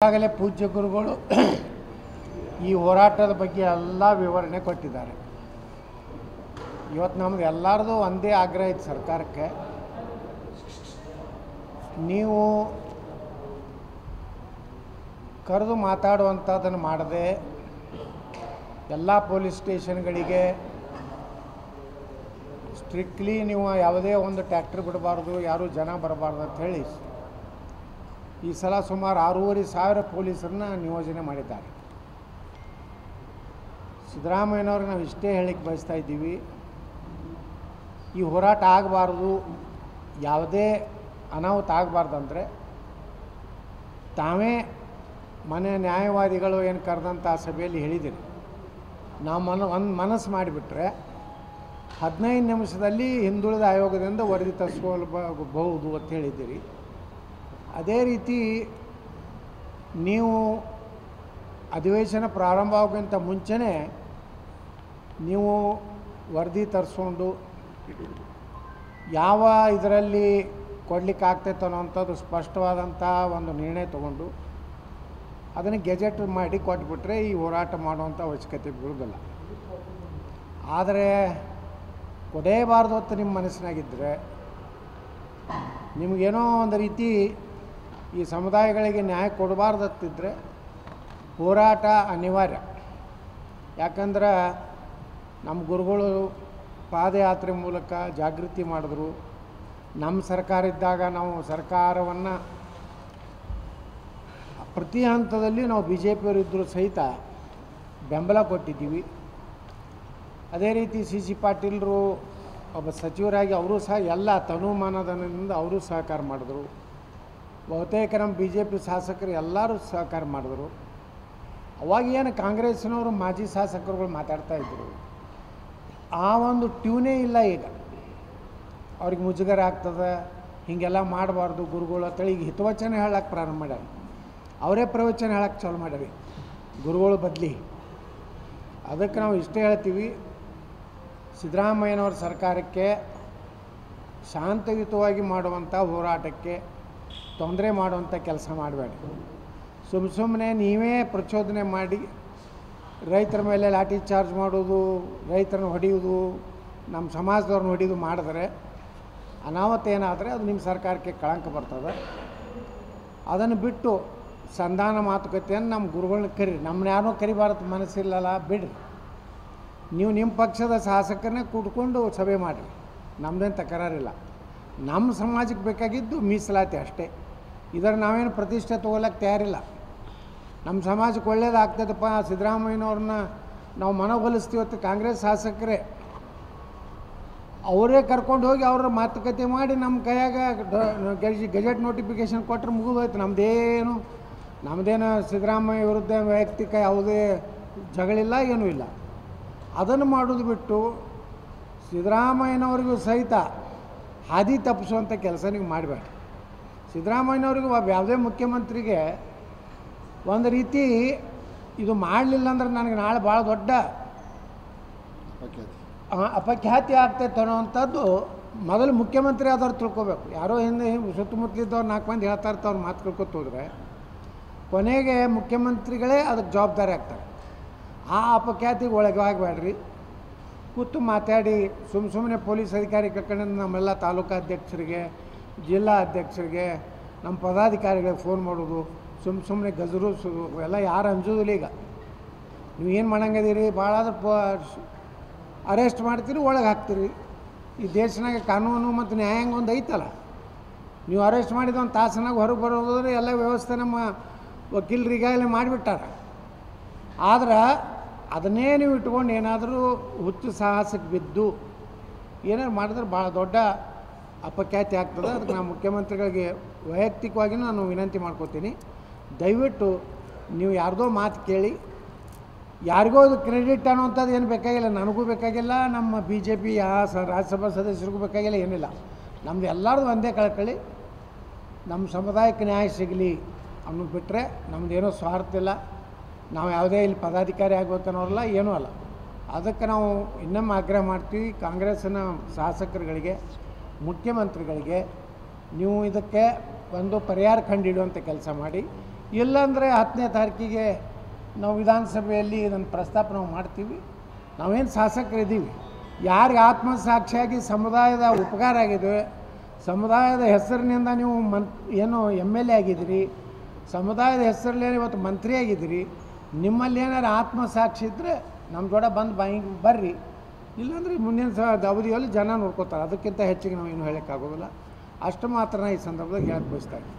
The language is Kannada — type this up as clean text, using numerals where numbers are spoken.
ಈಗಾಗಲೇ ಪೂಜ್ಯ ಗುರುಗಳು ಈ ಹೋರಾಟದ ಬಗ್ಗೆ ಎಲ್ಲ ವಿವರಣೆ ಕೊಟ್ಟಿದ್ದಾರೆ. ಇವತ್ತು ನಮ್ಗೆ ಎಲ್ಲರದು ಒಂದೇ ಆಗ್ರಹ ಇತ್ತು ಸರ್ಕಾರಕ್ಕೆ, ನೀವು ಕರೆದು ಮಾತಾಡುವಂಥದ್ದನ್ನು ಮಾಡದೆ ಎಲ್ಲ ಪೊಲೀಸ್ ಸ್ಟೇಷನ್ಗಳಿಗೆ ಸ್ಟ್ರಿಕ್ಟ್ಲಿ ನೀವು ಯಾವುದೇ ಒಂದು ಟ್ಯಾಕ್ಟ್ರಿ ಬಿಡಬಾರ್ದು, ಯಾರೂ ಜನ ಬರಬಾರ್ದು ಅಂತ ಹೇಳಿ ಈ ಸಲ ಸುಮಾರು 6,500 ಪೊಲೀಸರನ್ನ ನಿಯೋಜನೆ ಮಾಡಿದ್ದಾರೆ. ಸಿದ್ದರಾಮಯ್ಯನವ್ರಿಗೆ ನಾವು ಇಷ್ಟೇ ಹೇಳಿಕ್ಕೆ ಬಯಸ್ತಾ ಇದ್ದೀವಿ, ಈ ಹೋರಾಟ ಆಗಬಾರ್ದು, ಯಾವುದೇ ಅನಾಹುತ ಆಗಬಾರ್ದಂದರೆ ತಾವೇ ಮನೆ ನ್ಯಾಯವಾದಿಗಳು ಏನು ಕರೆದಂಥ ಸಭೆಯಲ್ಲಿ ಹೇಳಿದ್ದೀರಿ, ನಾವು ಒಂದು ಮನಸ್ಸು ಮಾಡಿಬಿಟ್ರೆ 15 ನಿಮಿಷದಲ್ಲಿ ಹಿಂದುಳಿದ ಆಯೋಗದಿಂದ ವರದಿ ತರಿಸ್ಕೊಳ್ಬಹುದು ಅಂತ ಹೇಳಿದ್ದೀರಿ. ಅದೇ ರೀತಿ ನೀವು ಅಧಿವೇಶನ ಪ್ರಾರಂಭ ಆಗೋಕ್ಕಿಂತ ಮುಂಚೆನೇ ನೀವು ವರದಿ ತರಿಸ್ಕೊಂಡು ಯಾವ ಇದರಲ್ಲಿ ಕೊಡಲಿಕ್ಕೆ ಆಗ್ತೈತೆ ಅನ್ನೋವಂಥದ್ದು ಸ್ಪಷ್ಟವಾದಂಥ ಒಂದು ನಿರ್ಣಯ ತಗೊಂಡು ಅದನ್ನು ಗೆಜೆಟ್ ಮಾಡಿ ಕೊಟ್ಬಿಟ್ರೆ ಈ ಹೋರಾಟ ಮಾಡುವಂಥ ಅವಶ್ಯಕತೆ ಬೀಳೋದಿಲ್ಲ. ಆದರೆ ಕೊಡೇಬಾರ್ದು ಅಂತ ನಿಮ್ಮ ಮನಸ್ಸಿನಾಗಿದ್ದರೆ, ನಿಮಗೇನೋ ಒಂದು ರೀತಿ ಈ ಸಮುದಾಯಗಳಿಗೆ ನ್ಯಾಯ ಕೊಡಬಾರ್ದತ್ತಿದ್ದರೆ ಹೋರಾಟ ಅನಿವಾರ್ಯ. ಯಾಕಂದ್ರೆ ನಮ್ಮ ಗುರುಗಳು ಪಾದಯಾತ್ರೆ ಮೂಲಕ ಜಾಗೃತಿ ಮಾಡಿದ್ರು. ನಮ್ಮ ಸರ್ಕಾರ ಇದ್ದಾಗ ನಾವು ಸರ್ಕಾರವನ್ನು ಪ್ರತಿ ಹಂತದಲ್ಲಿ ನಾವು ಬಿ ಜೆ ಪಿಯವರು ಇದ್ದರೂ ಸಹಿತ ಬೆಂಬಲ ಕೊಟ್ಟಿದ್ದೀವಿ. ಅದೇ ರೀತಿ ಸಿ ಪಾಟೀಲರು ಒಬ್ಬ ಸಚಿವರಾಗಿ ಅವರು ಸಹ ಎಲ್ಲ ತನುಮಾನದಿಂದ ಅವರು ಸಹಕಾರ ಮಾಡಿದ್ರು. ಬಹುತೇಕ ನಮ್ಮ ಬಿ ಜೆ ಪಿ ಶಾಸಕರು ಎಲ್ಲರೂ ಸಹಕಾರ ಮಾಡಿದ್ರು. ಅವಾಗ ಏನು ಕಾಂಗ್ರೆಸ್ಸಿನವರು ಮಾಜಿ ಶಾಸಕರುಗಳು ಮಾತಾಡ್ತಾಯಿದ್ರು, ಆ ಒಂದು ಟ್ಯೂನೇ ಇಲ್ಲ. ಈಗ ಅವ್ರಿಗೆ ಮುಜುಗರ ಆಗ್ತದೆ, ಹೀಗೆಲ್ಲ ಮಾಡಬಾರ್ದು ಗುರುಗಳು ಅಂತೇಳಿ ಈಗ ಹಿತವಚನ ಹೇಳಕ್ಕೆ ಪ್ರಾರಂಭ ಮಾಡ್ಯಾರ. ಅವರೇ ಪ್ರವಚನ ಹೇಳಕ್ಕೆ ಚಾಲು ಮಾಡ್ಯಾರಿ ಗುರುಗಳು ಬದಲಿ. ಅದಕ್ಕೆ ನಾವು ಇಷ್ಟೇ ಹೇಳ್ತೀವಿ, ಸಿದ್ದರಾಮಯ್ಯನವ್ರ ಸರ್ಕಾರಕ್ಕೆ ಶಾಂತಯುತವಾಗಿ ಮಾಡುವಂಥ ಹೋರಾಟಕ್ಕೆ ತೊಂದರೆ ಮಾಡುವಂಥ ಕೆಲಸ ಮಾಡಬೇಡಿ. ಸುಮ್ಮನೆ ನೀವೇ ಪ್ರಚೋದನೆ ಮಾಡಿ ರೈತರ ಮೇಲೆ ಲಾಠಿ ಚಾರ್ಜ್ ಮಾಡೋದು, ರೈತರನ್ನ ಹೊಡೆಯೋದು, ನಮ್ಮ ಸಮಾಜದವ್ರನ್ನ ಹೊಡೆಯೋದು ಮಾಡಿದ್ರೆ ಅನಾಹುತ ಏನಾದರೆ ಅದು ನಿಮ್ಮ ಸರ್ಕಾರಕ್ಕೆ ಕಳಂಕ ಬರ್ತದೆ. ಅದನ್ನು ಬಿಟ್ಟು ಸಂಧಾನ ಮಾತುಕತೆಯನ್ನು ನಮ್ಮ ಗುರುಗಳನ್ನ ಕರೀರಿ. ನಮ್ಮನ್ನ ಯಾರೂ ಕರಿಬಾರದು ಮನಸ್ಸಿಲ್ಲಲ್ಲ, ಬಿಡ್ರಿ. ನೀವು ನಿಮ್ಮ ಪಕ್ಷದ ಶಾಸಕರನ್ನೇ ಕೂತ್ಕೊಂಡು ಸಭೆ ಮಾಡಿರಿ, ನಮ್ಮದೇನು ತಕರಾರಿಲ್ಲ. ನಮ್ಮ ಸಮಾಜಕ್ಕೆ ಬೇಕಾಗಿದ್ದು ಮೀಸಲಾತಿ ಅಷ್ಟೇ. ಇದರ ನಾವೇನು ಪ್ರತಿಷ್ಠೆ ತೊಗೊಳಕ್ಕೆ ತಯಾರಿಲ್ಲ. ನಮ್ಮ ಸಮಾಜಕ್ಕೆ ಒಳ್ಳೇದಾಗ್ತದಪ್ಪ, ಸಿದ್ದರಾಮಯ್ಯನವ್ರನ್ನ ನಾವು ಮನವೊಲಿಸ್ತೀವತ್ತು ಕಾಂಗ್ರೆಸ್ ಶಾಸಕರೇ ಅವರೇ ಕರ್ಕೊಂಡು ಹೋಗಿ ಅವ್ರ ಮಾತುಕತೆ ಮಾಡಿ ನಮ್ಮ ಕೈಯಾಗ ಗೆಜೆಟ್ ನೋಟಿಫಿಕೇಷನ್ ಕೊಟ್ಟರೆ ಮುಗಿದೋಯ್ತು. ನಮ್ಮದೇನು ಸಿದ್ದರಾಮಯ್ಯ ವಿರುದ್ಧ ವೈಯಕ್ತಿಕ ಯಾವುದೇ ಜಗಳಿಲ್ಲ, ಏನೂ ಇಲ್ಲ. ಅದನ್ನು ಮಾಡೋದು ಬಿಟ್ಟು ಸಿದ್ದರಾಮಯ್ಯನವ್ರಿಗೂ ಸಹಿತ ಹಾದಿ ತಪ್ಪಿಸುವಂಥ ಕೆಲಸ ನೀವು ಮಾಡಬೇಡಿ. ಸಿದ್ದರಾಮಯ್ಯನವ್ರಿಗೂ ಯಾವುದೇ ಮುಖ್ಯಮಂತ್ರಿಗೆ ಒಂದು ರೀತಿ ಇದು ಮಾಡಲಿಲ್ಲ ಅಂದ್ರೆ ನನಗೆ ನಾಳೆ ಭಾಳ ದೊಡ್ಡ ಅಪಖ್ಯಾತಿ ಆಗ್ತೈತೆ ಅನ್ನೋವಂಥದ್ದು ಮೊದಲು ಮುಖ್ಯಮಂತ್ರಿ ಆದವ್ರು ತಿಳ್ಕೊಬೇಕು. ಯಾರೋ ಹಿಂದೆ ಸುತ್ತಮುತ್ತಲಿದ್ದವ್ರು 4 ಮಂದಿ ಹೇಳ್ತಾ ಇರ್ತಾವ್ರು ಮಾತು ಕೇಳ್ಕೊತ ಹೋದರೆ ಕೊನೆಗೆ ಮುಖ್ಯಮಂತ್ರಿಗಳೇ ಅದಕ್ಕೆ ಜವಾಬ್ದಾರಿ ಆಗ್ತಾರೆ. ಆ ಅಪಖ್ಯಾತಿಗೆ ಒಳಗಾಗಬೇಡ್ರಿ. ಕೂತು ಮಾತಾಡಿ ಸುಮ್ಮನೆ ಪೊಲೀಸ್ ಅಧಿಕಾರಿ ಕರ್ಕೊಂಡು ನಮ್ಮೆಲ್ಲ ತಾಲೂಕು ಅಧ್ಯಕ್ಷರಿಗೆ, ಜಿಲ್ಲಾ ಅಧ್ಯಕ್ಷರಿಗೆ, ನಮ್ಮ ಪದಾಧಿಕಾರಿಗಳಿಗೆ ಫೋನ್ ಮಾಡೋದು, ಸುಮ್ಮನೆ ಗಜರುಸೋದು ಎಲ್ಲ ಯಾರು ಅಂಜೋದಿಲ್ಲ. ಈಗ ನೀವು ಏನು ಮಾಡಂಗದೀರಿ, ಭಾಳಾದ್ರೆ ಅರೆಸ್ಟ್ ಮಾಡ್ತೀರಿ, ಒಳಗೆ ಹಾಕ್ತೀರಿ. ಈ ದೇಶನಾಗ ಕಾನೂನು ಮತ್ತು ನ್ಯಾಯಾಂಗ ಒಂದು ಐತಲ್ಲ, ನೀವು ಅರೆಸ್ಟ್ ಮಾಡಿದ ಒಂದು ತಾಸನಾಗ ಹೊರಗೆ ಬರೋದಾದ್ರೆ ಎಲ್ಲ ವ್ಯವಸ್ಥೆ ನಮ್ಮ ವಕೀಲರಿಗಾಗಲೇ ಮಾಡಿಬಿಟ್ಟಾರ. ಆದ್ರೆ ಅದನ್ನೇ ನೀವು ಇಟ್ಕೊಂಡು ಏನಾದರೂ ಹುಚ್ಚು ಸಾಹಸಕ್ಕೆ ಬಿದ್ದು ಏನಾದ್ರು ಮಾಡಿದ್ರೆ ಭಾಳ ದೊಡ್ಡ ಅಪಖ್ಯಾತಿ ಆಗ್ತದೆ. ಅದಕ್ಕೆ ನಾನು ಮುಖ್ಯಮಂತ್ರಿಗಳಿಗೆ ವೈಯಕ್ತಿಕವಾಗಿ ನಾನು ವಿನಂತಿ ಮಾಡ್ಕೋತೀನಿ, ದಯವಿಟ್ಟು ನೀವು ಯಾರ್ದೋ ಮಾತು ಕೇಳಿ ಯಾರಿಗೋ ಅದು ಕ್ರೆಡಿಟ್ ಅನ್ನೋವಂಥದ್ದು ಏನು ಬೇಕಾಗಿಲ್ಲ, ನನಗೂ ಬೇಕಾಗಿಲ್ಲ, ನಮ್ಮ ಬಿ ಜೆ ಪಿ ರಾಜ್ಯಸಭಾ ಸದಸ್ಯರಿಗೂ ಬೇಕಾಗಿಲ್ಲ, ಏನಿಲ್ಲ. ನಮ್ಮದು ಎಲ್ಲರದು ಒಂದೇ ಕಳ್ಕೊಳ್ಳಿ, ನಮ್ಮ ಸಮುದಾಯಕ್ಕೆ ನ್ಯಾಯ ಸಿಗಲಿ ಅನ್ನೋದು ಬಿಟ್ಟರೆ ನಮ್ಮದೇನೋ ಸ್ವಾರ್ಥ ಇಲ್ಲ. ನಾವು ಯಾವುದೇ ಇಲ್ಲಿ ಪದಾಧಿಕಾರಿ ಆಗಬೇಕನ್ನೋರಲ್ಲ, ಏನೂ ಅಲ್ಲ. ಅದಕ್ಕೆ ನಾವು ಇನ್ನೊಮ್ಮೆ ಆಗ್ರಹ ಮಾಡ್ತೀವಿ ಕಾಂಗ್ರೆಸ್ಸಿನ ಶಾಸಕರುಗಳಿಗೆ, ಮುಖ್ಯಮಂತ್ರಿಗಳಿಗೆ, ನೀವು ಇದಕ್ಕೆ ಒಂದು ಪರಿಹಾರ ಕಂಡುಹಿಡಿಯುವಂಥ ಕೆಲಸ ಮಾಡಿ. ಇಲ್ಲಾಂದರೆ 10ನೇ ತಾರೀಕಿಗೆ ನಾವು ವಿಧಾನಸಭೆಯಲ್ಲಿ ಇದನ್ನು ಪ್ರಸ್ತಾಪ ನಾವು ಮಾಡ್ತೀವಿ. ನಾವೇನು ಶಾಸಕರಿದ್ದೀವಿ, ಯಾರಿಗೆ ಆತ್ಮಸಾಕ್ಷಿಯಾಗಿ ಸಮುದಾಯದ ಉಪಕಾರ ಆಗಿದೆ, ಸಮುದಾಯದ ಹೆಸರಿನಿಂದ ನೀವು ಏನು MLA ಆಗಿದ್ದೀರಿ, ಸಮುದಾಯದ ಹೆಸರಲ್ಲೇ ಇವತ್ತು ಮಂತ್ರಿ ಆಗಿದ್ದೀರಿ, ನಿಮ್ಮಲ್ಲಿ ಏನಾರು ಆತ್ಮಸಾಕ್ಷಿ ಇದ್ದರೆ ನಮ್ಮ ಜೋಡ ಬಂದು ಬರ್ರಿ, ಇಲ್ಲಾಂದರೆ ಮುಂದಿನ ಅವಧಿಯಲ್ಲಿ ಜನ ನೋಡ್ಕೋತಾರೆ. ಅದಕ್ಕಿಂತ ಹೆಚ್ಚಿಗೆ ನಾವು ಏನು ಹೇಳೋಕ್ಕಾಗೋದಿಲ್ಲ. ಅಷ್ಟು ಮಾತ್ರ ಈ ಸಂದರ್ಭದಾಗ ಹೇಳಕ್ಕೆ ಬಯಸ್ತಾ ಇದ್ದೀನಿ.